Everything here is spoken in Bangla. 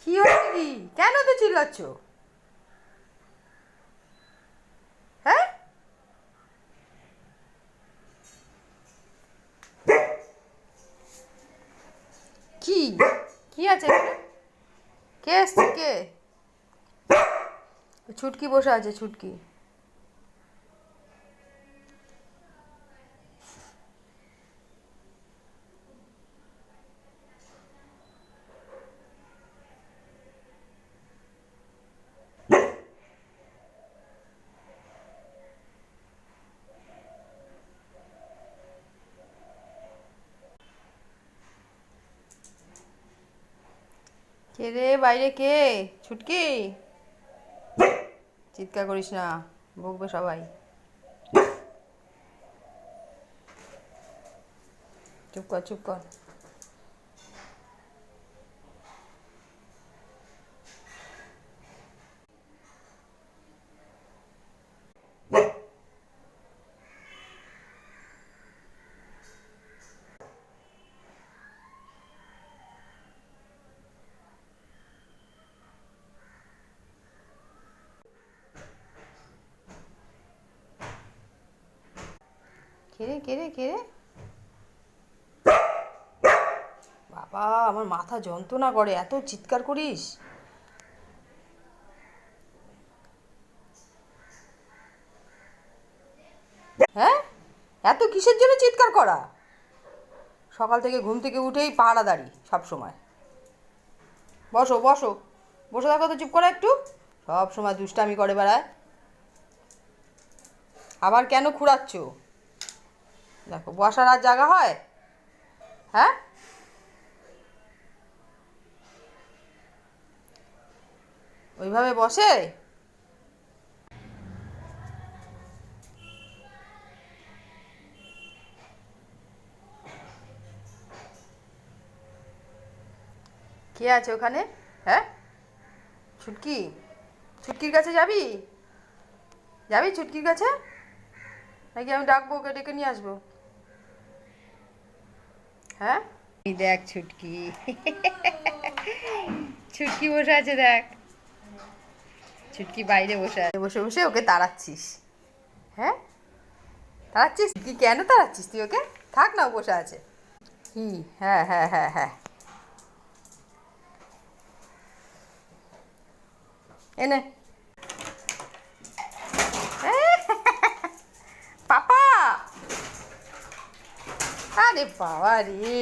কি হচ্ছে কি? কেন তো চিল্লাচ্ছ? হ্যাঁ, কি কি আছে এখানে? কে এসছে কে? ছুটকি বসে আছে, ছুটকি। কে রে বাইরে, কে? ছুটকি, চিৎকার করিস না, বকবে সবাই। চুপ কর, চুপ কর। কে রে, কে রে, কে রে? বাবা, আমার মাথা যন্ত্রণা করে, এত চিৎকার করিস। হ্যাঁ, এত কিসের জন্য চিৎকার করা? সকাল থেকে ঘুম থেকে উঠেই পাহারাদারি সব সময়। বসো বসো, বসে থাকো তো, চুপ করে একটু। সব সময় দুষ্টামি করে বেড়ায়। আবার কেন খুঁড়াচ্ছ? দেখো, বসার আর জায়গা হয়? হ্যাঁ, ওইভাবে বসে? কে আছে ওখানে? হ্যাঁ, ছুটকি, ছুটকির কাছে যাবি? যাবি ছুটকির কাছে, নাকি আমি ডাকবো, ওকে ডেকে নিয়ে আসবো? হ্যাঁ, এই দেখ ছুটকি, ছুটকি বসে আছে দেখ। ছুটকি বাইরে বসে আছে, বসে বসে ওকে তাড়াচ্ছিস? হ্যাঁ, তাড়াচ্ছিস কি? কেন তাড়াচ্ছিস তুই ওকে? থাক না, ও বসে আছে। কি? হ্যাঁ হ্যাঁ হ্যাঁ হ্যাঁ, এনে। পাপা, আরে বাবা রে,